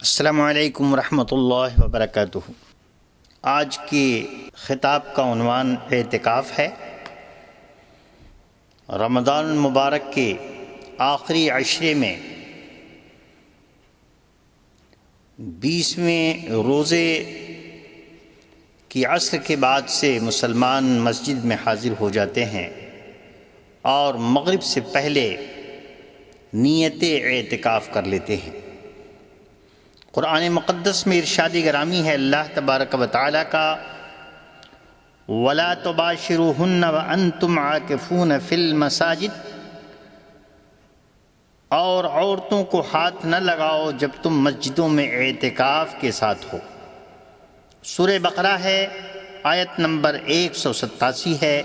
السلام علیکم ورحمۃ اللہ وبرکاتہ۔ آج کے خطاب کا عنوان اعتکاف ہے۔ رمضان المبارک کے آخری عشرے میں 20ویں روزے کی عصر کے بعد سے مسلمان مسجد میں حاضر ہو جاتے ہیں اور مغرب سے پہلے نیت اعتکاف کر لیتے ہیں۔ قرآن مقدس میں ارشاد گرامی ہے اللہ تبارک و تعالی کا، وَلَا تُبَاشِرُوهُنَّ وَأَنْتُمْ عَاكِفُونَ فِي الْمَسَاجِدِ، اور عورتوں کو ہاتھ نہ لگاؤ جب تم مسجدوں میں اعتکاف کے ساتھ ہو۔ سورہ بقرہ ہے، آیت نمبر 187 ہے۔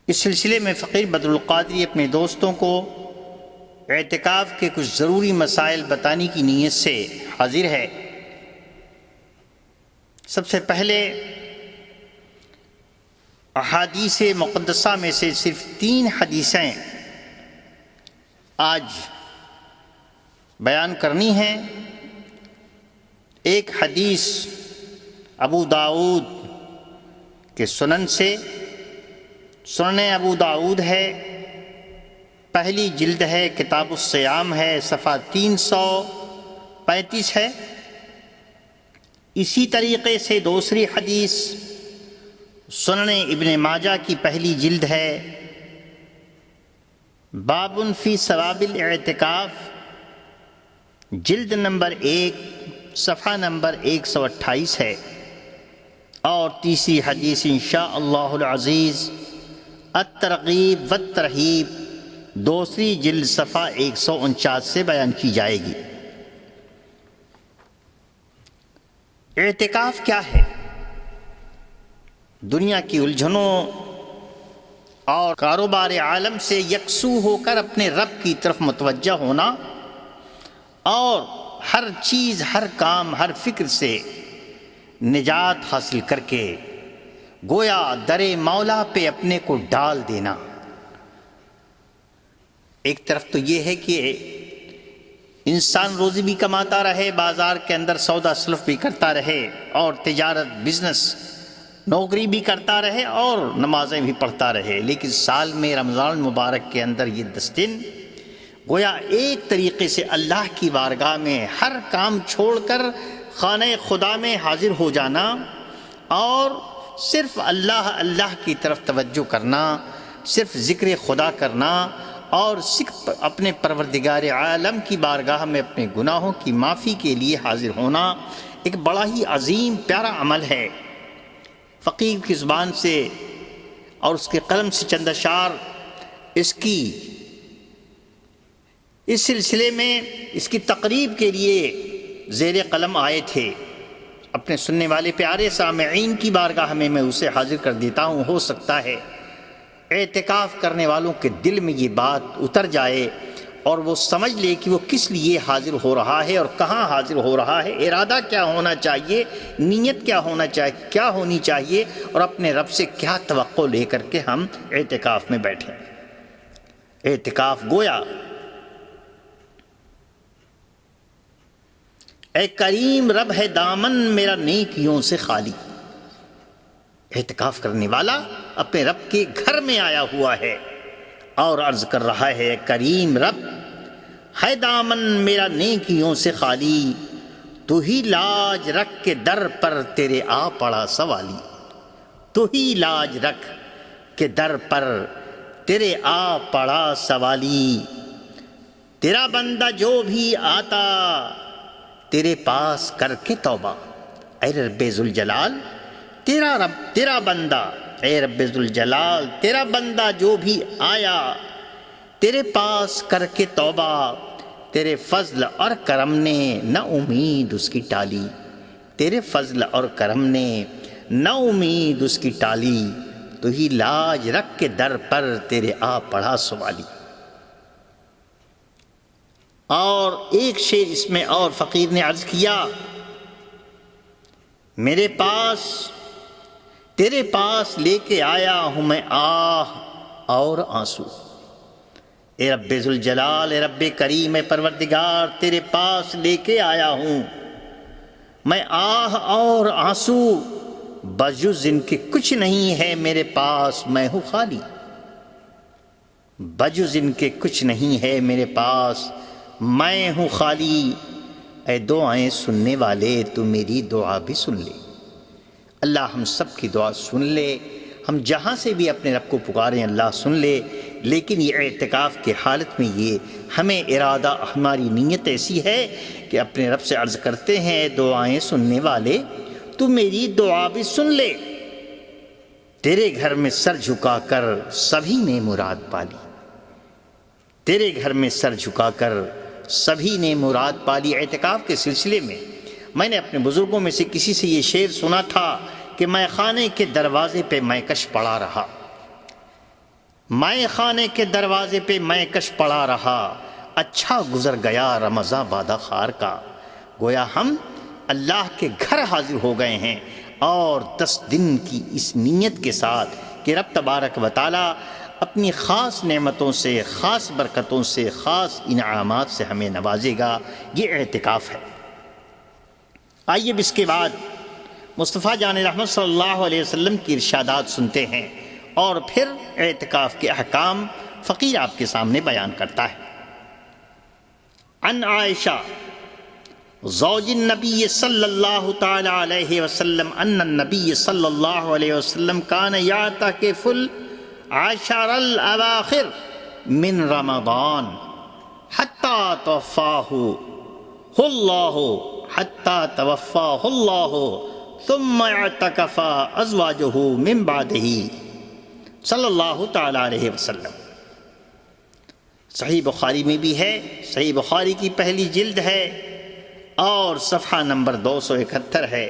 اس سلسلے میں فقیر بدر القادری اپنے دوستوں کو اعتکاف کے کچھ ضروری مسائل بتانے کی نیت سے حاضر ہے۔ سب سے پہلے احادیث مقدسہ میں سے صرف 3 حدیثیں آج بیان کرنی ہیں۔ ایک حدیث ابو داؤد کے سنن سے، سنن ابو داؤد ہے، پہلی جلد ہے، کتاب الصیام ہے، صفحہ 335 ہے۔ اسی طریقے سے دوسری حدیث سنن ابن ماجہ کی پہلی جلد ہے، باب فی ثواب الاعتکاف، جلد نمبر 1 صفحہ نمبر 128 ہے۔ اور تیسری حدیث انشاءاللہ العزیز الترغیب والترہیب، دوسری جلد صفحہ 149 سے بیان کی جائے گی۔ اعتکاف کیا ہے؟ دنیا کی الجھنوں اور کاروبار عالم سے یکسو ہو کر اپنے رب کی طرف متوجہ ہونا اور ہر چیز، ہر کام، ہر فکر سے نجات حاصل کر کے گویا در مولا پہ اپنے کو ڈال دینا۔ ایک طرف تو یہ ہے کہ انسان روزی بھی کماتا رہے، بازار کے اندر سودا سلف بھی کرتا رہے، اور تجارت، بزنس، نوکری بھی کرتا رہے، اور نمازیں بھی پڑھتا رہے، لیکن سال میں رمضان المبارک کے اندر یہ 10 دن گویا ایک طریقے سے اللہ کی بارگاہ میں ہر کام چھوڑ کر خانہ خدا میں حاضر ہو جانا اور صرف اللہ اللہ کی طرف توجہ کرنا، صرف ذکر خدا کرنا اور صرف اپنے پروردگار عالم کی بارگاہ میں اپنے گناہوں کی معافی کے لیے حاضر ہونا ایک بڑا ہی عظیم پیارا عمل ہے۔ فقیر کی زبان سے اور اس کے قلم سے چند اشعار اس سلسلے میں اس کی تقریب کے لیے زیر قلم آئے تھے۔ اپنے سننے والے پیارے سامعین کی بارگاہ میں اسے حاضر کر دیتا ہوں۔ ہو سکتا ہے اعتکاف کرنے والوں کے دل میں یہ بات اتر جائے اور وہ سمجھ لے کہ وہ کس لیے حاضر ہو رہا ہے اور کہاں حاضر ہو رہا ہے، ارادہ کیا ہونا چاہیے، نیت کیا ہونا چاہیے، کیا ہونی چاہیے، اور اپنے رب سے کیا توقع لے کر کے ہم اعتکاف میں بیٹھیں۔ اعتکاف گویا اے کریم رب ہے دامن میرا نیکیوں سے خالی۔ اعتکاف کرنے والا اپنے رب کے گھر میں آیا ہوا ہے اور عرض کر رہا ہے، اے کریم رب ہے دامن میرا نیکیوں سے خالی، تو ہی لاج رکھ کے در پر تیرے آ پڑا سوالی۔ تو ہی لاج رکھ کے در پر تیرے آ پڑا سوالی، تیرا بندہ جو بھی آتا تیرے پاس کر کے توبہ۔ اے رب ذوالجلال تیرا بندہ، اے رب ذوالجلال تیرا بندہ جو بھی آیا تیرے پاس کر کے توبہ، تیرے فضل اور کرم نے نہ امید اس کی ٹالی، تیرے فضل اور کرم نے نہ امید اس کی ٹالی، تو ہی لاج رکھ کے در پر تیرے آ پڑا سوالی۔ اور ایک شعر اس میں اور فقیر نے عرض کیا، میرے پاس تیرے پاس لے کے آیا ہوں میں آہ اور آنسو۔ اے رب ذوالجلال، اے رب کریم، اے پروردگار، تیرے پاس لے کے آیا ہوں میں آہ اور آنسو، بجز ان کے کچھ نہیں ہے میرے پاس، میں ہوں خالی، بجز ان کے کچھ نہیں ہے میرے پاس، میں ہوں خالی۔ اے دعائیں سننے والے، تو میری دعا بھی سن لے۔ اللہ ہم سب کی دعا سن لے، ہم جہاں سے بھی اپنے رب کو پکاریں اللہ سن لے، لیکن یہ اعتکاف کی حالت میں یہ ہمیں ارادہ، ہماری نیت ایسی ہے کہ اپنے رب سے عرض کرتے ہیں اے دعائیں سننے والے، تو میری دعا بھی سن لے۔ تیرے گھر میں سر جھکا کر سبھی نے مراد پالی، تیرے گھر میں سر جھکا کر سبھی نے مراد پالی۔ اعتکاف کے سلسلے میں نے اپنے بزرگوں میں سے کسی سے یہ شعر سنا تھا کہ میں خانے کے دروازے پہ میں کش پڑا رہا، میں خانے کے دروازے پہ میں کش پڑا رہا، اچھا گزر گیا رمضان بادہ خار کا۔ گویا ہم اللہ کے گھر حاضر ہو گئے ہیں، اور 10 دن کی اس نیت کے ساتھ کہ رب تبارک و تعالی اپنی خاص نعمتوں سے، خاص برکتوں سے، خاص انعامات سے ہمیں نوازے گا، یہ اعتکاف ہے۔ آئیے اب اس کے بعد مصطفیٰ جان رحمت صلی اللہ علیہ وسلم کی ارشادات سنتے ہیں، اور پھر اعتکاف کے احکام فقیر آپ کے سامنے بیان کرتا ہے۔ عن عائشہ زوج النبی صلی اللہ تعالی علیہ وسلم ان النبی صلی اللہ علیہ وسلم کان یعتکف العشر الاواخر من رمضان حتی توفاہ اللہ حتی توفاہ اللہ ثم اعتکف ازواجہ من بعدہ صلی اللہ تعالی علیہ وسلم۔ صحیح بخاری میں بھی ہے، صحیح بخاری کی پہلی جلد ہے اور صفحہ نمبر 271 ہے،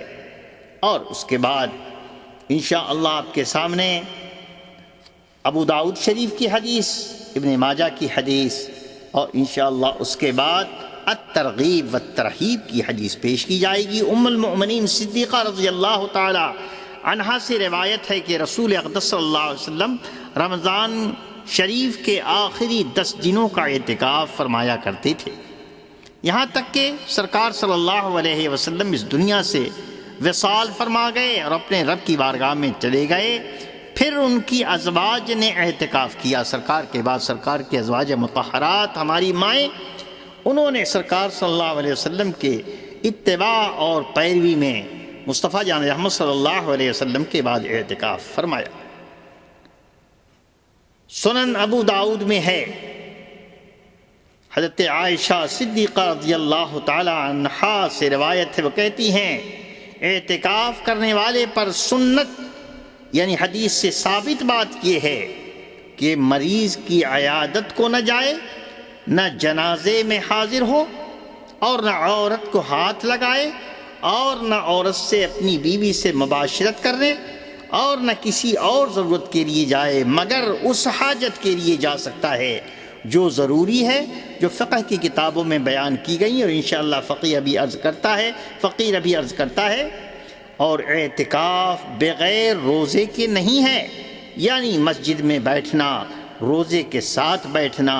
اور اس کے بعد انشاءاللہ آپ کے سامنے ابو داؤد شریف کی حدیث، ابن ماجہ کی حدیث، اور انشاءاللہ اس کے بعد الترغیب والترہیب کی حدیث پیش کی جائے گی۔ ام المؤمنین صدیقہ رضی اللہ تعالی عنہا سے روایت ہے کہ رسول اقدس صلی اللہ علیہ وسلم رمضان شریف کے آخری 10 دنوں کا اعتکاف فرمایا کرتے تھے، یہاں تک کہ سرکار صلی اللہ علیہ وسلم اس دنیا سے وصال فرما گئے اور اپنے رب کی بارگاہ میں چلے گئے۔ پھر ان کی ازواج نے اعتکاف کیا، سرکار کے بعد سرکار کے ازواج مطہرات ہماری مائیں، انہوں نے سرکار صلی اللہ علیہ وسلم کے اتباع اور پیروی میں مصطفیٰ جان رحمت صلی اللہ علیہ وسلم کے بعد اعتکاف فرمایا۔ سنن ابو داؤد میں ہے، حضرت عائشہ صدیقہ رضی اللہ تعالی عنہا سے روایت ہے، وہ کہتی ہیں اعتکاف کرنے والے پر سنت، یعنی حدیث سے ثابت بات یہ ہے کہ مریض کی عیادت کو نہ جائے، نہ جنازے میں حاضر ہو، اور نہ عورت کو ہاتھ لگائے، اور نہ عورت سے اپنی بیوی سے مباشرت کرنے، اور نہ کسی اور ضرورت کے لیے جائے مگر اس حاجت کے لیے جا سکتا ہے جو ضروری ہے، جو فقہ کی کتابوں میں بیان کی گئی، اور انشاءاللہ فقیر ابھی عرض کرتا ہے۔ اور اعتکاف بغیر روزے کے نہیں ہے، یعنی مسجد میں بیٹھنا، روزے کے ساتھ بیٹھنا،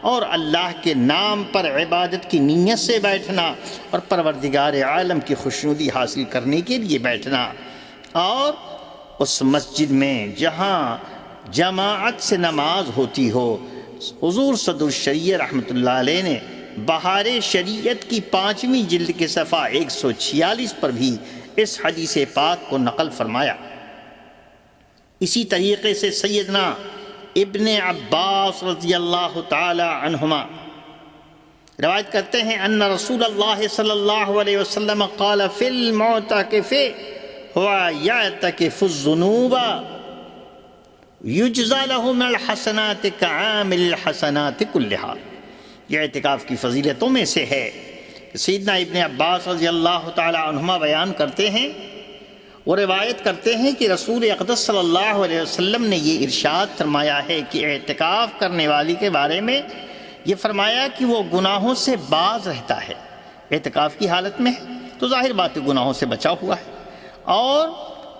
اور اللہ کے نام پر عبادت کی نیت سے بیٹھنا، اور پروردگار عالم کی خوشنودی حاصل کرنے کے لیے بیٹھنا، اور اس مسجد میں جہاں جماعت سے نماز ہوتی ہو۔ حضور صدر الشریعہ رحمۃ اللہ علیہ نے بہار شریعت کی 5ویں جلد کے صفحہ 146 پر بھی اس حدیث پاک کو نقل فرمایا۔ اسی طریقے سے سیدنا ابن عباس رضی اللہ تعالی عنہما روایت کرتے ہیں ان رسول اللہ صلی اللہ علیہ وسلم قال فی المعتکف هو یعتکف الذنوب یجزا له من الحسنات كعامل الحسنات كلها۔ یہ اعتکاف کی فضیلتوں میں سے ہے۔ سیدنا ابن عباس رضی اللہ تعالی عنہما بیان کرتے ہیں، وہ روایت کرتے ہیں کہ رسول اقدس صلی اللہ علیہ وسلم نے یہ ارشاد فرمایا ہے کہ اعتکاف کرنے والی کے بارے میں یہ فرمایا کہ وہ گناہوں سے باز رہتا ہے، اعتکاف کی حالت میں ہے تو ظاہر بات ہے گناہوں سے بچا ہوا ہے، اور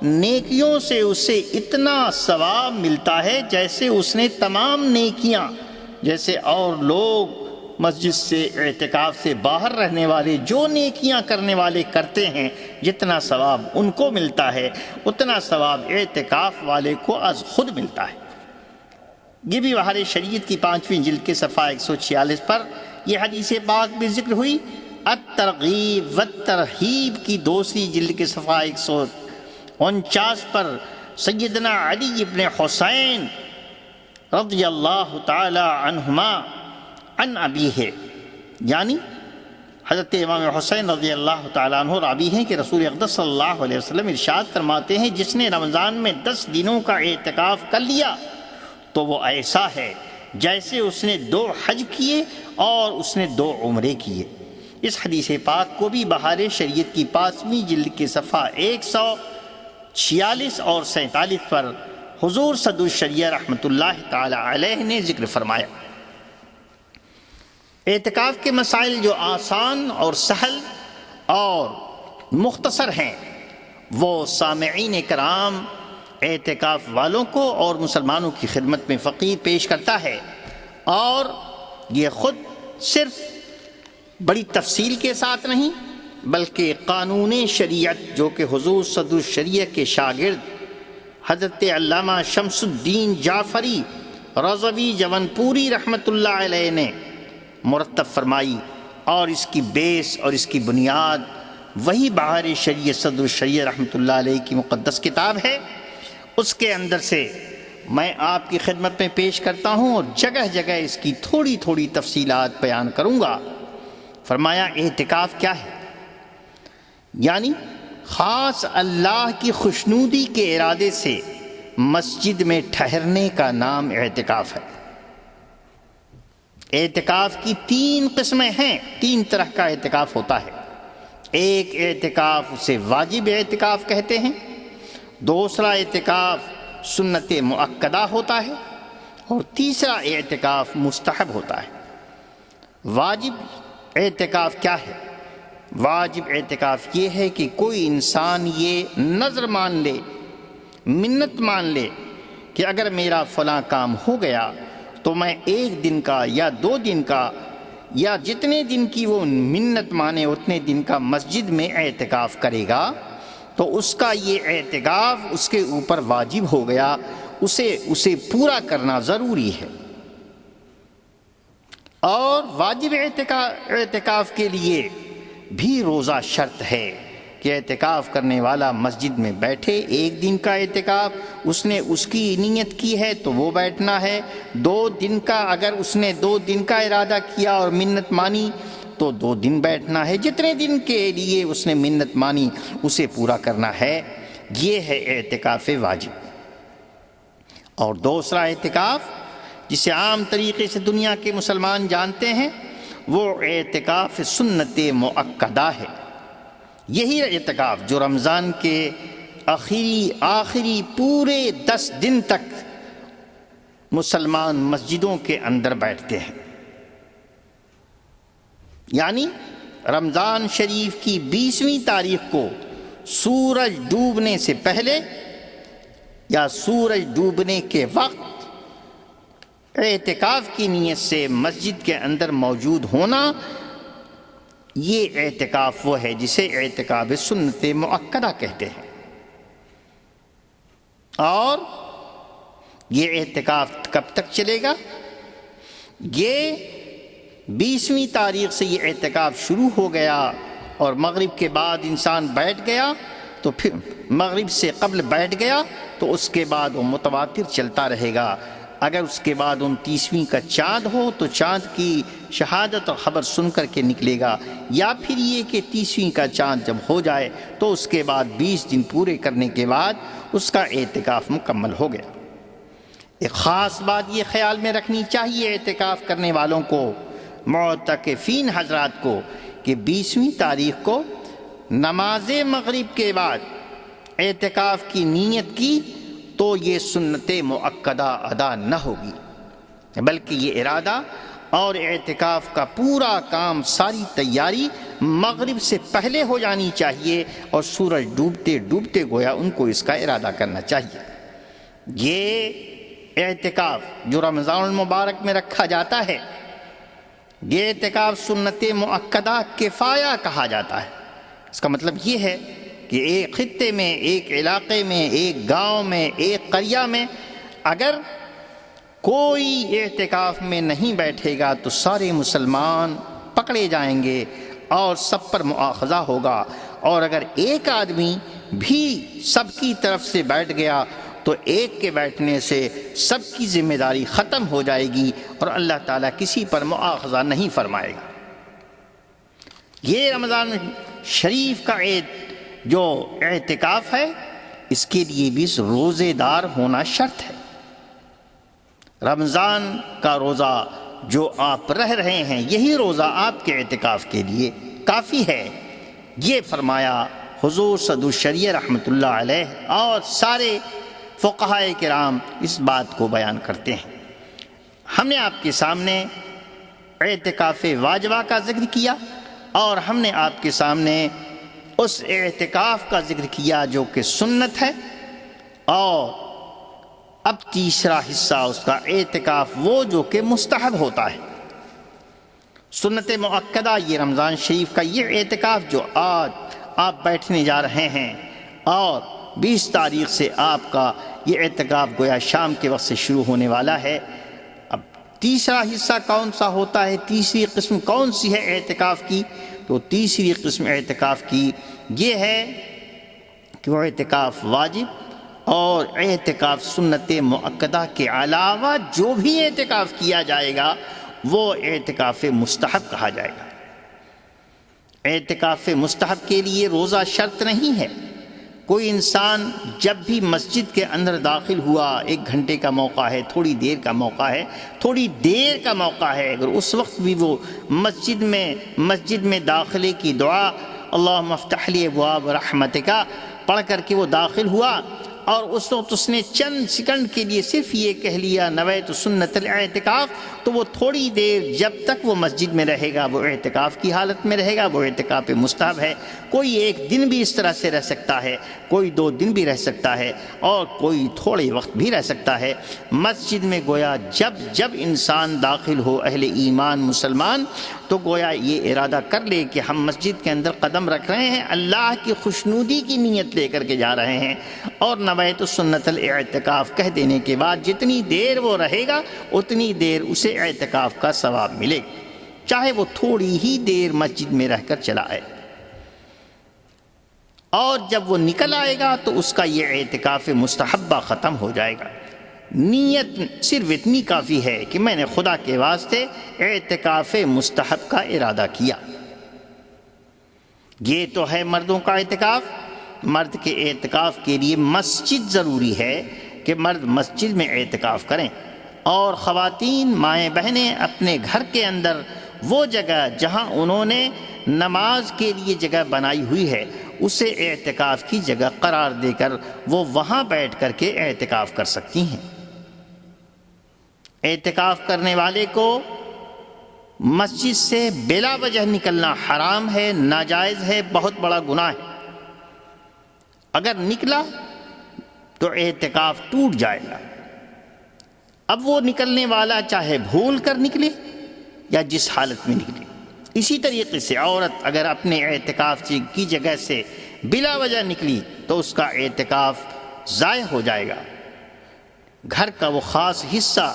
نیکیوں سے اسے اتنا ثواب ملتا ہے جیسے اس نے تمام نیکیاں جیسے اور لوگ مسجد سے اعتکاف سے باہر رہنے والے جو نیکیاں کرنے والے کرتے ہیں، جتنا ثواب ان کو ملتا ہے اتنا ثواب اعتکاف والے کو از خود ملتا ہے۔ یہ بھی بہار شریعت کی 5ویں جلد کے صفحہ 146 پر یہ حدیث پاک بھی ذکر ہوئی۔ الترغیب والترہیب کی 2 جلد کے صفحہ 149 پر سیدنا علی ابن حسین رضی اللہ تعالی عنہما عن ابیہ، یعنی حضرت امام حسین رضی اللہ تعالیٰ عنہ راوی ہیں کہ رسول اقدس صلی اللہ علیہ وسلم ارشاد فرماتے ہیں، جس نے رمضان میں 10 دنوں کا اعتکاف کر لیا تو وہ ایسا ہے جیسے اس نے 2 حج کیے اور اس نے 2 عمرے کیے۔ اس حدیث پاک کو بھی بہار شریعت کی 5ویں جلد کے صفحہ 146 اور 47 پر حضور صدر الشریعہ رحمۃ اللہ تعالی علیہ نے ذکر فرمایا۔ اعتکاف کے مسائل جو آسان اور سہل اور مختصر ہیں وہ سامعین کرام اعتکاف والوں کو اور مسلمانوں کی خدمت میں فقیر پیش کرتا ہے، اور یہ خود صرف بڑی تفصیل کے ساتھ نہیں بلکہ قانون شریعت جو کہ حضور صدر الشریعہ کے شاگرد حضرت علامہ شمس الدین جعفری رضوی جون پوری رحمۃ اللہ علیہ نے مرتب فرمائی، اور اس کی بیس اور اس کی بنیاد وہی بہار شریعت صدر الشریعہ رحمۃ اللہ علیہ کی مقدس کتاب ہے۔ اس کے اندر سے میں آپ کی خدمت میں پیش کرتا ہوں اور جگہ جگہ اس کی تھوڑی تھوڑی تفصیلات بیان کروں گا۔ فرمایا اعتکاف کیا ہے؟ یعنی خاص اللہ کی خوشنودی کے ارادے سے مسجد میں ٹھہرنے کا نام اعتکاف ہے۔ اعتکاف کی 3 قسمیں ہیں، 3 طرح کا اعتکاف ہوتا ہے۔ ایک اعتکاف اسے واجب اعتکاف کہتے ہیں، دوسرا اعتکاف سنت مؤکدہ ہوتا ہے، اور تیسرا اعتکاف مستحب ہوتا ہے۔ واجب اعتکاف کیا ہے؟ واجب اعتکاف یہ ہے کہ کوئی انسان یہ نذر مان لے، منت مان لے کہ اگر میرا فلاں کام ہو گیا تو میں 1 دن کا یا 2 دن کا یا جتنے دن کی وہ منت مانے اتنے دن کا مسجد میں اعتکاف کرے گا، تو اس کا یہ اعتکاف اس کے اوپر واجب ہو گیا، اسے پورا کرنا ضروری ہے۔ اور واجب اعتکاف کے لیے بھی روزہ شرط ہے کہ اعتکاف کرنے والا مسجد میں بیٹھے۔ 1 دن کا اعتکاف اس نے اس کی نیت کی ہے تو وہ بیٹھنا ہے، 2 دن کا اگر اس نے 2 دن کا ارادہ کیا اور منت مانی تو 2 دن بیٹھنا ہے، جتنے دن کے لیے اس نے منت مانی اسے پورا کرنا ہے۔ یہ ہے اعتکاف واجب۔ اور دوسرا اعتکاف جسے عام طریقے سے دنیا کے مسلمان جانتے ہیں وہ اعتکاف سنت مؤکدہ ہے۔ یہی اعتکاف جو رمضان کے آخری پورے 10 دن تک مسلمان مسجدوں کے اندر بیٹھتے ہیں، یعنی رمضان شریف کی 20ویں تاریخ کو سورج ڈوبنے سے پہلے یا سورج ڈوبنے کے وقت اعتکاف کی نیت سے مسجد کے اندر موجود ہونا، یہ اعتکاف وہ ہے جسے اعتکاف سنت مؤکدہ کہتے ہیں۔ اور یہ اعتکاف کب تک چلے گا؟ یہ 20ویں تاریخ سے یہ اعتکاف شروع ہو گیا اور مغرب کے بعد انسان بیٹھ گیا تو پھر مغرب سے قبل بیٹھ گیا تو اس کے بعد وہ متواتر چلتا رہے گا۔ اگر اس کے بعد 29ویں کا چاند ہو تو چاند کی شہادت اور خبر سن کر کے نکلے گا، یا پھر یہ کہ 30ویں کا چاند جب ہو جائے تو اس کے بعد 20 دن پورے کرنے کے بعد اس کا اعتکاف مکمل ہو گیا۔ ایک خاص بات یہ خیال میں رکھنی چاہیے اعتکاف کرنے والوں کو، معتکفین حضرات کو، کہ 20ویں تاریخ کو نماز مغرب کے بعد اعتکاف کی نیت کی تو یہ سنت مؤکدہ ادا نہ ہوگی، بلکہ یہ ارادہ اور اعتکاف کا پورا کام، ساری تیاری مغرب سے پہلے ہو جانی چاہیے، اور سورج ڈوبتے ڈوبتے گویا ان کو اس کا ارادہ کرنا چاہیے۔ یہ اعتکاف جو رمضان المبارک میں رکھا جاتا ہے، یہ اعتکاف سنت مؤکدہ کفایہ کہا جاتا ہے۔ اس کا مطلب یہ ہے کہ ایک خطے میں، ایک علاقے میں، ایک گاؤں میں، ایک قریہ میں اگر کوئی اعتکاف میں نہیں بیٹھے گا تو سارے مسلمان پکڑے جائیں گے اور سب پر مؤاخذہ ہوگا، اور اگر ایک آدمی بھی سب کی طرف سے بیٹھ گیا تو ایک کے بیٹھنے سے سب کی ذمہ داری ختم ہو جائے گی اور اللہ تعالیٰ کسی پر مؤاخذہ نہیں فرمائے گا۔ یہ رمضان شریف کا جو اعتکاف ہے، اس کے لیے بھی روزے دار ہونا شرط ہے۔ رمضان کا روزہ جو آپ رہ رہے ہیں، یہی روزہ آپ کے اعتکاف کے لیے کافی ہے، یہ فرمایا حضور صدر الشریعہ رحمۃ اللہ علیہ، اور سارے فقہائے کرام اس بات کو بیان کرتے ہیں۔ ہم نے آپ کے سامنے اعتکاف واجبہ کا ذکر کیا، اور ہم نے آپ کے سامنے اس اعتکاف کا ذکر کیا جو کہ سنت ہے، اور اب تیسرا حصہ اس کا اعتکاف وہ جو کہ مستحب ہوتا ہے۔ سنت مؤکدہ یہ رمضان شریف کا یہ اعتکاف جو آج آپ بیٹھنے جا رہے ہیں، اور 20 تاریخ سے آپ کا یہ اعتکاف گویا شام کے وقت سے شروع ہونے والا ہے۔ اب تیسرا حصہ کون سا ہوتا ہے، تیسری قسم کون سی ہے اعتکاف کی؟ تو تیسری قسم اعتکاف کی یہ ہے کہ وہ اعتکاف واجب اور اعتکاف سنت مؤکدہ کے علاوہ جو بھی اعتکاف کیا جائے گا وہ اعتکاف مستحب کہا جائے گا۔ اعتکاف مستحب کے لیے روزہ شرط نہیں ہے۔ کوئی انسان جب بھی مسجد کے اندر داخل ہوا، 1 گھنٹے کا موقع ہے، تھوڑی دیر کا موقع ہے، تھوڑی دیر کا موقع ہے، اگر اس وقت بھی وہ مسجد میں داخلے کی دعا اللہم افتح لی ابواب رحمتک پڑھ کر کے وہ داخل ہوا، اور اس وقت اس نے چند سیکنڈ کے لیے صرف یہ کہہ لیا نویت سنت الاعتکاف، تو وہ تھوڑی دیر جب تک وہ مسجد میں رہے گا وہ اعتکاف کی حالت میں رہے گا، وہ اعتکاف مستحب ہے۔ کوئی 1 دن بھی اس طرح سے رہ سکتا ہے، کوئی 2 دن بھی رہ سکتا ہے، اور کوئی تھوڑے وقت بھی رہ سکتا ہے۔ مسجد میں گویا جب انسان داخل ہو اہل ایمان مسلمان، تو گویا یہ ارادہ کر لے کہ ہم مسجد کے اندر قدم رکھ رہے ہیں، اللہ کی خوشنودی کی نیت لے کر کے جا رہے ہیں، اور نویت سنت الاعتکاف کہہ دینے کے بعد جتنی دیر وہ رہے گا اتنی دیر اسے اعتکاف کا ثواب ملے گا، چاہے وہ تھوڑی ہی دیر مسجد میں رہ کر چلا آئے۔ اور جب وہ نکل آئے گا تو اس کا یہ اعتکاف مستحبہ ختم ہو جائے گا۔ نیت صرف اتنی کافی ہے کہ میں نے خدا کے واسطے اعتکاف مستحب کا ارادہ کیا۔ یہ تو ہے مردوں کا اعتکاف۔ مرد کے اعتکاف کے لیے مسجد ضروری ہے کہ مرد مسجد میں اعتکاف کریں، اور خواتین مائیں بہنیں اپنے گھر کے اندر وہ جگہ جہاں انہوں نے نماز کے لیے جگہ بنائی ہوئی ہے اسے اعتکاف کی جگہ قرار دے کر وہ وہاں بیٹھ کر کے اعتکاف کر سکتی ہیں۔ اعتکاف کرنے والے کو مسجد سے بلا وجہ نکلنا حرام ہے، ناجائز ہے، بہت بڑا گناہ ہے۔ اگر نکلا تو اعتکاف ٹوٹ جائے گا۔ اب وہ نکلنے والا چاہے بھول کر نکلے یا جس حالت میں نکلے، اسی طریقے سے عورت اگر اپنے اعتکاف کی جگہ سے بلا وجہ نکلی تو اس کا اعتکاف ضائع ہو جائے گا۔ گھر کا وہ خاص حصہ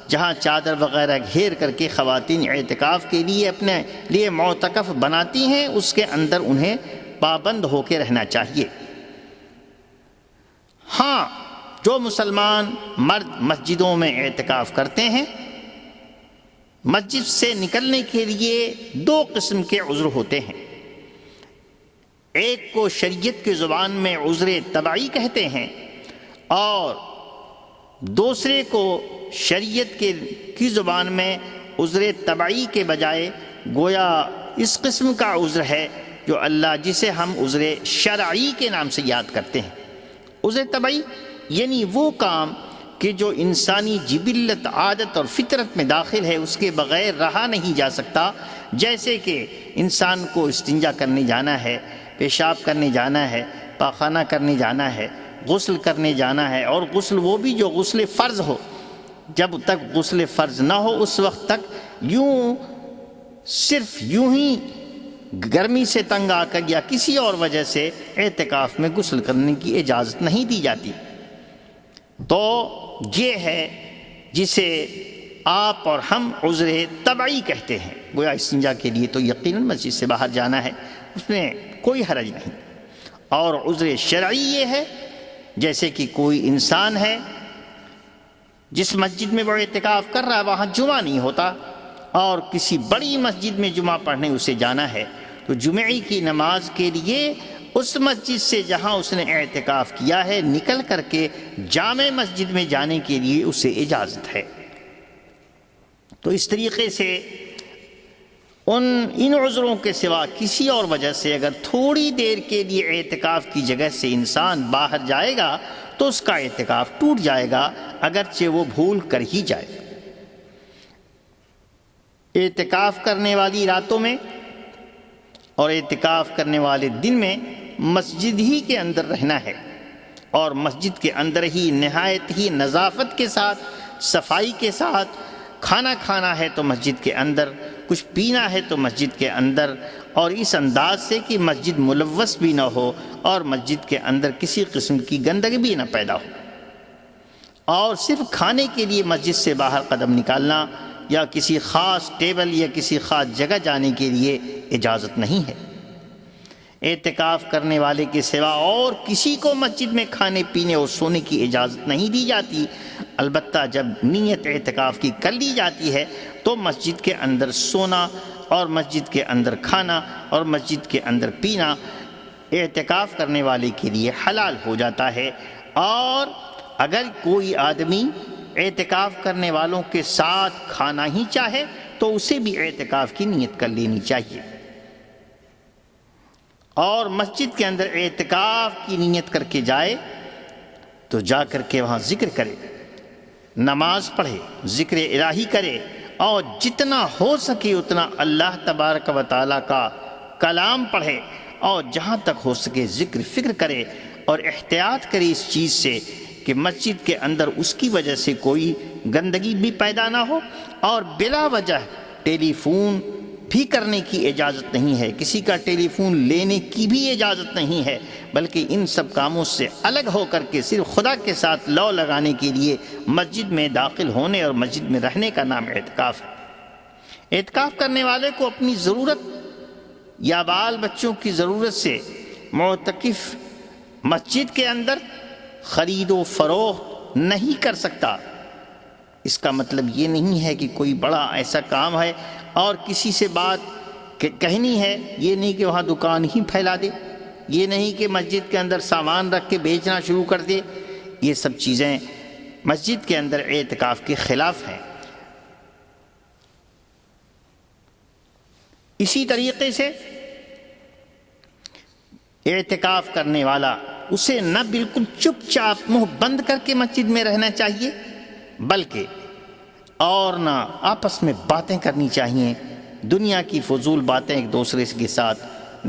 جہاں چادر وغیرہ گھیر کر کے خواتین اعتکاف کے لیے اپنے لیے معتکف بناتی ہیں، اس کے اندر انہیں پابند ہو کے رہنا چاہیے۔ ہاں، جو مسلمان مرد مسجدوں میں اعتکاف کرتے ہیں، مسجد سے نکلنے کے لیے 2 قسم کے عذر ہوتے ہیں۔ ایک کو شریعت کی زبان میں عذر طبعی کہتے ہیں، اور دوسرے کو شریعت کی زبان میں عذر طبعی کے بجائے گویا اس قسم کا عذر ہے جو اللہ جسے ہم عذر شرعی کے نام سے یاد کرتے ہیں۔ عذر طبعی یعنی وہ کام کہ جو انسانی جبلت، عادت اور فطرت میں داخل ہے، اس کے بغیر رہا نہیں جا سکتا، جیسے کہ انسان کو استنجا کرنے جانا ہے، پیشاب کرنے جانا ہے، پاخانہ کرنے جانا ہے، غسل کرنے جانا ہے، اور غسل وہ بھی جو غسل فرض ہو، جب تک غسل فرض نہ ہو اس وقت تک صرف یوں ہی گرمی سے تنگ آ کر یا کسی اور وجہ سے اعتکاف میں غسل کرنے کی اجازت نہیں دی جاتی۔ تو یہ ہے جسے آپ اور ہم عذر طبعی کہتے ہیں۔ گویا استنجا کے لیے تو یقیناً مسجد سے باہر جانا ہے، اس میں کوئی حرج نہیں۔ اور عذر شرعی یہ ہے جیسے کہ کوئی انسان ہے جس مسجد میں وہ اعتکاف کر رہا ہے وہاں جمعہ نہیں ہوتا اور کسی بڑی مسجد میں جمعہ پڑھنے اسے جانا ہے، تو جمعے کی نماز کے لیے اس مسجد سے جہاں اس نے اعتکاف کیا ہے نکل کر کے جامع مسجد میں جانے کے لیے اسے اجازت ہے۔ تو اس طریقے سے ان عذروں کے سوا کسی اور وجہ سے اگر تھوڑی دیر کے لیے اعتکاف کی جگہ سے انسان باہر جائے گا تو اس کا اعتکاف ٹوٹ جائے گا، اگرچہ وہ بھول کر ہی جائے۔ اعتکاف کرنے والی راتوں میں اور اعتکاف کرنے والے دن میں مسجد ہی کے اندر رہنا ہے، اور مسجد کے اندر ہی نہایت ہی نظافت کے ساتھ، صفائی کے ساتھ کھانا کھانا ہے تو مسجد کے اندر، کچھ پینا ہے تو مسجد کے اندر، اور اس انداز سے کہ مسجد ملوث بھی نہ ہو اور مسجد کے اندر کسی قسم کی گندگی بھی نہ پیدا ہو۔ اور صرف کھانے کے لیے مسجد سے باہر قدم نکالنا یا کسی خاص ٹیبل یا کسی خاص جگہ جانے کے لیے اجازت نہیں ہے۔ اعتکاف کرنے والے کے سوا اور کسی کو مسجد میں کھانے پینے اور سونے کی اجازت نہیں دی جاتی، البتہ جب نیت اعتکاف کی کر لی جاتی ہے تو مسجد کے اندر سونا اور مسجد کے اندر کھانا اور مسجد کے اندر پینا اعتکاف کرنے والے کے لیے حلال ہو جاتا ہے۔ اور اگر کوئی آدمی اعتکاف کرنے والوں کے ساتھ کھانا ہی چاہے تو اسے بھی اعتکاف کی نیت کر لینی چاہیے، اور مسجد کے اندر اعتکاف کی نیت کر کے جائے تو جا کر کے وہاں ذکر کرے، نماز پڑھے، ذکر الہی کرے، اور جتنا ہو سکے اتنا اللہ تبارک و تعالیٰ کا کلام پڑھے، اور جہاں تک ہو سکے ذکر فکر کرے، اور احتیاط کرے اس چیز سے کہ مسجد کے اندر اس کی وجہ سے کوئی گندگی بھی پیدا نہ ہو، اور بلا وجہ ٹیلی فون بھی کرنے کی اجازت نہیں ہے، کسی کا ٹیلی فون لینے کی بھی اجازت نہیں ہے، بلکہ ان سب کاموں سے الگ ہو کر کے صرف خدا کے ساتھ لو لگانے کے لیے مسجد میں داخل ہونے اور مسجد میں رہنے کا نام اعتکاف ہے۔ اعتکاف کرنے والے کو اپنی ضرورت یا بال بچوں کی ضرورت سے معتکف مسجد کے اندر خرید و فروخت نہیں کر سکتا۔ اس کا مطلب یہ نہیں ہے کہ کوئی بڑا ایسا کام ہے اور کسی سے بات کہنی ہے، یہ نہیں کہ وہاں دکان ہی پھیلا دے، یہ نہیں کہ مسجد کے اندر سامان رکھ کے بیچنا شروع کر دے۔ یہ سب چیزیں مسجد کے اندر اعتکاف کے خلاف ہیں۔ اسی طریقے سے اعتکاف کرنے والا اسے نہ بالکل چپ چاپ منہ بند کر کے مسجد میں رہنا چاہیے، بلکہ اور نہ آپس میں باتیں کرنی چاہیے، دنیا کی فضول باتیں ایک دوسرے کے ساتھ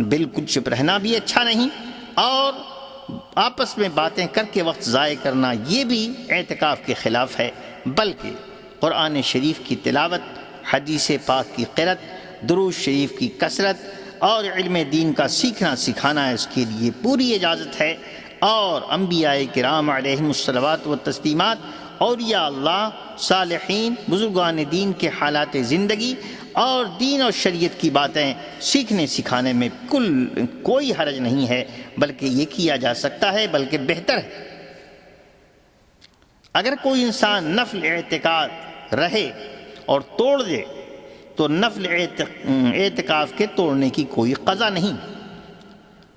بالکل چپ رہنا بھی اچھا نہیں، اور آپس میں باتیں کر کے وقت ضائع کرنا یہ بھی اعتکاف کے خلاف ہے، بلکہ قرآن شریف کی تلاوت، حدیث پاک کی قرأت، درود شریف کی کثرت اور علم دین کا سیکھنا سکھانا اس کے لیے پوری اجازت ہے۔ اور انبیاء کرام علیہم الصلوات و تسلیمات، اولیاء اللہ، صالحین، بزرگان دین کے حالات زندگی اور دین اور شریعت کی باتیں سیکھنے سکھانے میں کوئی حرج نہیں ہے، بلکہ یہ کیا جا سکتا ہے، بلکہ بہتر ہے۔ اگر کوئی انسان نفل اعتکاف رہے اور توڑ دے تو نفل اعتکاف کے توڑنے کی کوئی قضا نہیں۔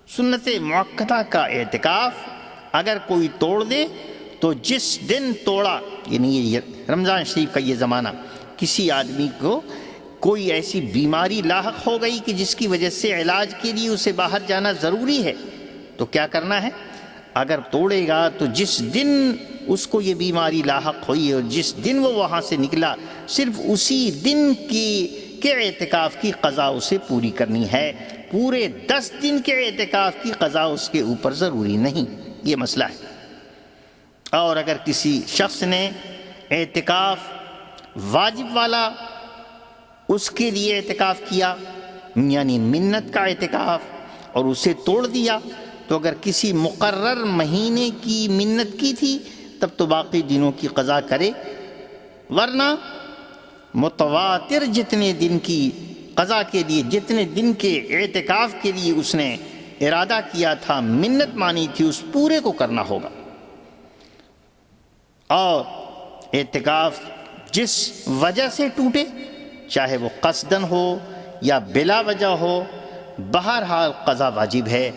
سنت مؤکدہ کا اعتکاف اگر کوئی توڑ دے تو جس دن توڑا، یعنی یہ رمضان شریف کا یہ زمانہ، کسی آدمی کو کوئی ایسی بیماری لاحق ہو گئی کہ جس کی وجہ سے علاج کے لیے اسے باہر جانا ضروری ہے، تو کیا کرنا ہے؟ اگر توڑے گا تو جس دن اس کو یہ بیماری لاحق ہوئی اور جس دن وہ وہاں سے نکلا، صرف اسی دن کے اعتکاف کی قضا اسے پوری کرنی ہے، پورے 10 دن کے اعتکاف کی قضا اس کے اوپر ضروری نہیں۔ یہ مسئلہ ہے۔ اور اگر کسی شخص نے اعتکاف واجب والا اس کے لیے اعتکاف کیا، یعنی منت کا اعتکاف، اور اسے توڑ دیا، تو اگر کسی مقرر مہینے کی منت کی تھی تب تو باقی دنوں کی قضا کرے، ورنہ متواتر جتنے دن کی قضا کے لیے، جتنے دن کے اعتکاف کے لیے اس نے ارادہ کیا تھا، منت مانی تھی، اس پورے کو کرنا ہوگا۔ اور اعتکاف جس وجہ سے ٹوٹے، چاہے وہ قصدن ہو یا بلا وجہ ہو، بہرحال قضا واجب ہے۔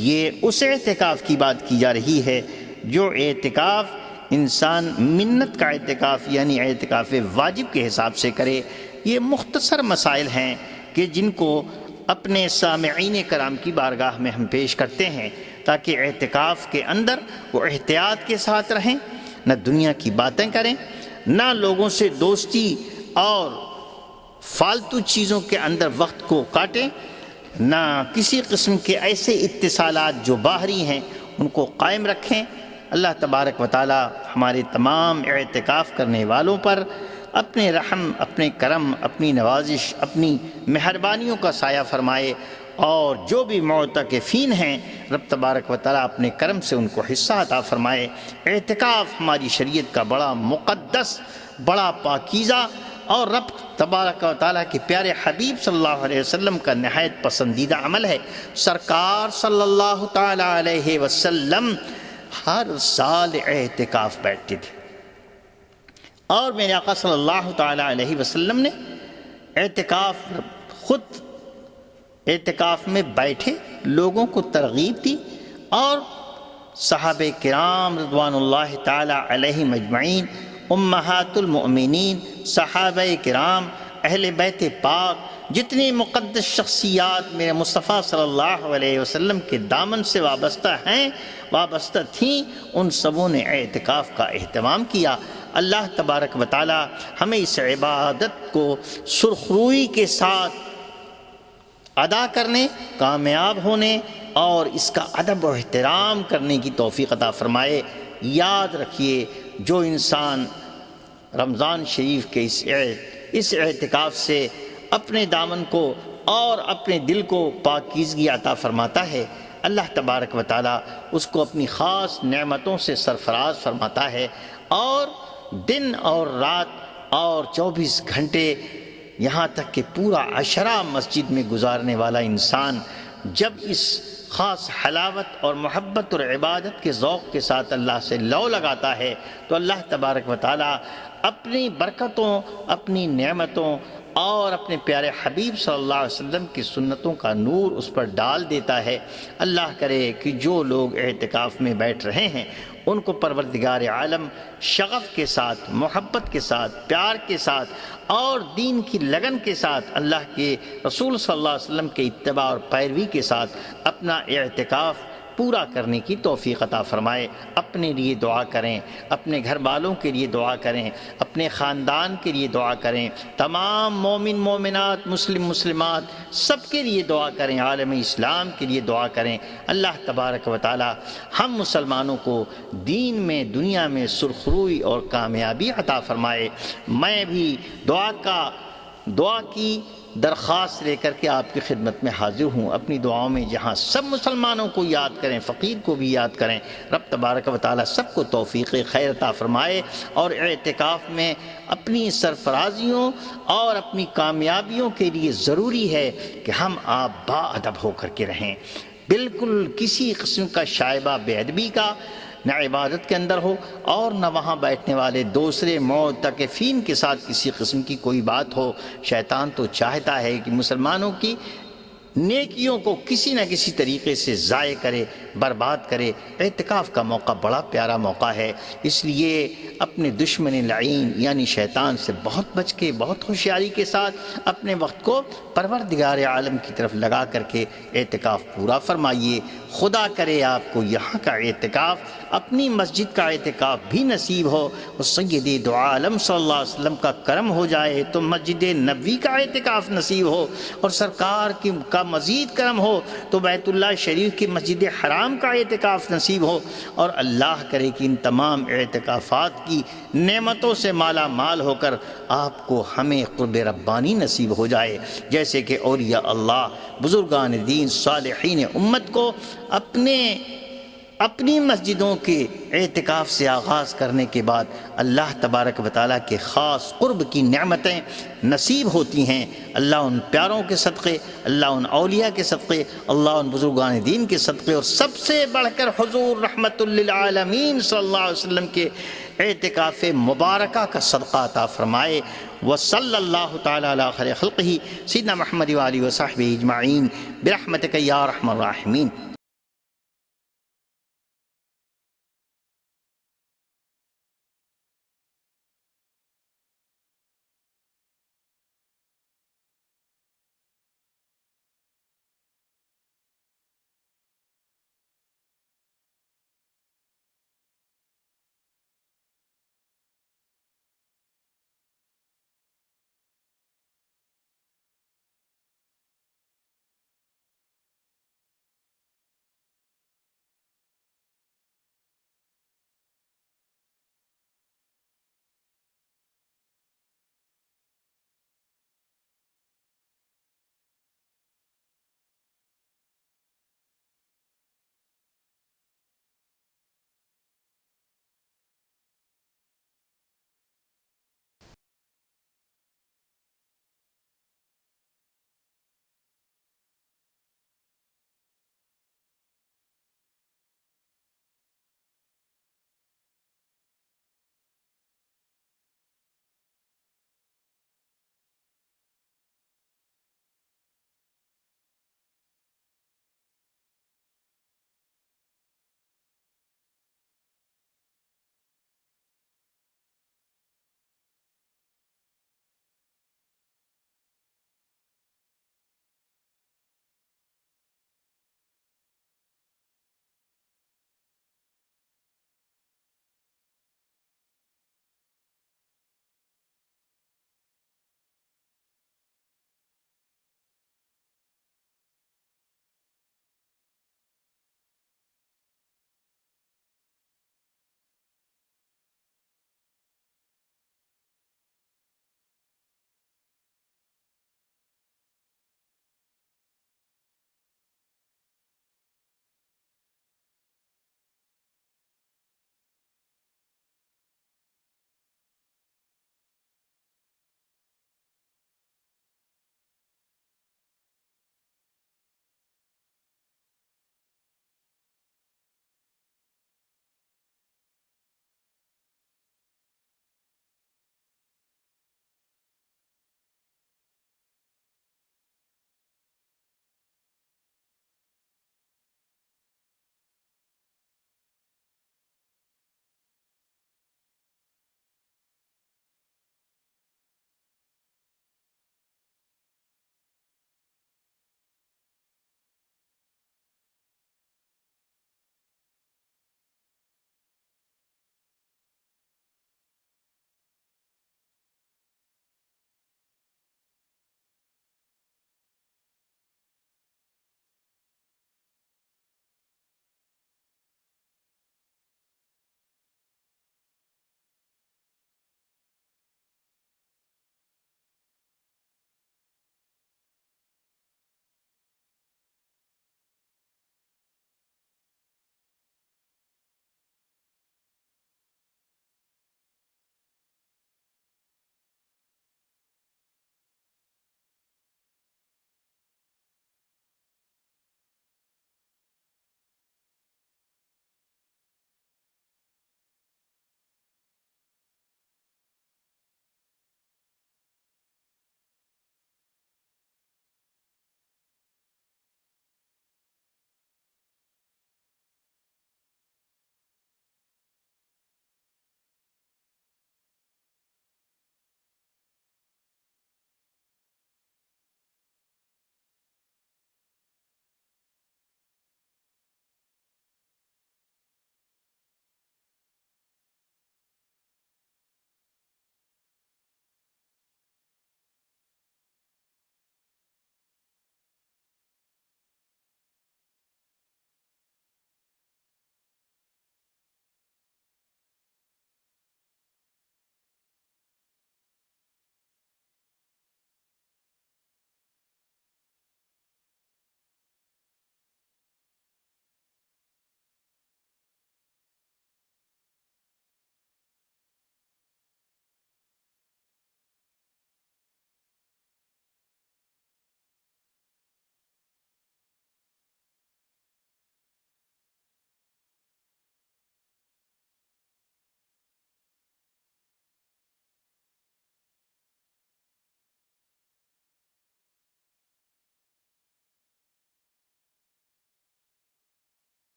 یہ اس اعتکاف کی بات کی جا رہی ہے جو اعتکاف انسان منت کا اعتکاف یعنی اعتکاف واجب کے حساب سے کرے۔ یہ مختصر مسائل ہیں کہ جن کو اپنے سامعین کرام کی بارگاہ میں ہم پیش کرتے ہیں تاکہ اعتکاف کے اندر وہ احتیاط کے ساتھ رہیں، نہ دنیا کی باتیں کریں، نہ لوگوں سے دوستی اور فالتو چیزوں کے اندر وقت کو کاٹیں، نہ کسی قسم کے ایسے اتصالات جو باہری ہیں ان کو قائم رکھیں۔ اللہ تبارک و تعالی ہمارے تمام اعتکاف کرنے والوں پر اپنے رحم، اپنے کرم، اپنی نوازش، اپنی مہربانیوں کا سایہ فرمائے، اور جو بھی معتکفین ہیں رب تبارک و تعالیٰ اپنے کرم سے ان کو حصہ عطا فرمائے۔ اعتکاف ہماری شریعت کا بڑا مقدس، بڑا پاکیزہ اور رب تبارک و تعالیٰ کے پیارے حبیب صلی اللہ علیہ وسلم کا نہایت پسندیدہ عمل ہے۔ سرکار صلی اللہ تعالیٰ علیہ وسلم ہر سال اعتکاف بیٹھتے تھے، اور میرے آقا صلی اللہ تعالیٰ علیہ وسلم نے خود اعتکاف میں بیٹھے لوگوں کو ترغیب دی، اور صحابہ کرام رضوان اللہ تعالیٰ علیہم اجمعین، امہات المؤمنین، صحابہ کرام، اہل بیت پاک، جتنی مقدس شخصیات میرے مصطفیٰ صلی اللہ علیہ وسلم کے دامن سے وابستہ تھیں، ان سبوں نے اعتکاف کا اہتمام کیا۔ اللہ تبارک و تعالی ہمیں اس عبادت کو سرخروئی کے ساتھ ادا کرنے، کامیاب ہونے اور اس کا ادب و احترام کرنے کی توفیق عطا فرمائے۔ یاد رکھیے، جو انسان رمضان شریف کے اس اعتکاف سے اپنے دامن کو اور اپنے دل کو پاکیزگی عطا فرماتا ہے، اللہ تبارک و تعالی اس کو اپنی خاص نعمتوں سے سرفراز فرماتا ہے، اور دن اور رات اور 24 گھنٹے یہاں تک کہ پورا عشرہ مسجد میں گزارنے والا انسان جب اس خاص حلاوت اور محبت اور عبادت کے ذوق کے ساتھ اللہ سے لو لگاتا ہے تو اللہ تبارک و تعالی اپنی برکتوں، اپنی نعمتوں اور اپنے پیارے حبیب صلی اللہ علیہ وسلم کی سنتوں کا نور اس پر ڈال دیتا ہے۔ اللہ کرے کہ جو لوگ اعتکاف میں بیٹھ رہے ہیں ان کو پروردگار عالم شغف کے ساتھ، محبت کے ساتھ، پیار کے ساتھ اور دین کی لگن کے ساتھ، اللہ کے رسول صلی اللہ علیہ وسلم کے اتباع اور پیروی کے ساتھ اپنا اعتکاف پورا کرنے کی توفیق عطا فرمائے۔ اپنے لیے دعا کریں، اپنے گھر والوں کے لیے دعا کریں، اپنے خاندان کے لیے دعا کریں، تمام مومن مومنات، مسلم مسلمات سب کے لیے دعا کریں، عالم اسلام کے لیے دعا کریں۔ اللہ تبارک و تعالی ہم مسلمانوں کو دین میں، دنیا میں سرخروئی اور کامیابی عطا فرمائے۔ میں بھی دعا کی درخواست لے کر کے آپ کی خدمت میں حاضر ہوں، اپنی دعاؤں میں جہاں سب مسلمانوں کو یاد کریں، فقیر کو بھی یاد کریں، رب تبارک و تعالی سب کو توفیق خیر عطا فرمائے، اور اعتکاف میں اپنی سرفرازیوں اور اپنی کامیابیوں کے لیے ضروری ہے کہ ہم آپ با ادب ہو کر کے رہیں، بالکل کسی قسم کا شائبہ بے ادبی کا نہ عبادت کے اندر ہو، اور نہ وہاں بیٹھنے والے دوسرے معتکفین کے ساتھ کسی قسم کی کوئی بات ہو۔ شیطان تو چاہتا ہے کہ مسلمانوں کی نیکیوں کو کسی نہ کسی طریقے سے ضائع کرے، برباد کرے۔ اعتکاف کا موقع بڑا پیارا موقع ہے، اس لیے اپنے دشمن لعین یعنی شیطان سے بہت بچ کے، بہت ہوشیاری کے ساتھ اپنے وقت کو پروردگار عالم کی طرف لگا کر کے اعتکاف پورا فرمائیے۔ خدا کرے آپ کو یہاں کا اعتکاف، اپنی مسجد کا اعتکاف بھی نصیب ہو، اور سید دو عالم صلی اللہ علیہ وسلم کا کرم ہو جائے تو مسجد نبوی کا اعتکاف نصیب ہو، اور سرکار کا مزید کرم ہو تو بیت اللہ شریف کی مسجد حرام کا اعتکاف نصیب ہو، اور اللہ کرے کہ ان تمام اعتکافات کی نعمتوں سے مالا مال ہو کر آپ کو ہمیں قرب ربانی نصیب ہو جائے، جیسے کہ اولیاء اللہ، بزرگان دین، صالحین امت کو اپنی مسجدوں کے اعتکاف سے آغاز کرنے کے بعد اللہ تبارک و تعالیٰ کے خاص قرب کی نعمتیں نصیب ہوتی ہیں۔ اللہ ان پیاروں کے صدقے، اللہ ان اولیاء کے صدقے، اللہ ان بزرگان دین کے صدقے، اور سب سے بڑھ کر حضور رحمت للعالمین صلی اللہ علیہ وسلم کے اعتکاف مبارکہ کا صدقہ عطا فرمائے۔ وصلی اللہ تعالی علی خیر خلقہ سیدنا محمد وآلہ وصحبہ اجمعین برحمتک یا ارحم الراحمین۔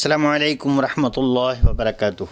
السلام علیکم ورحمۃ اللہ وبرکاتہ.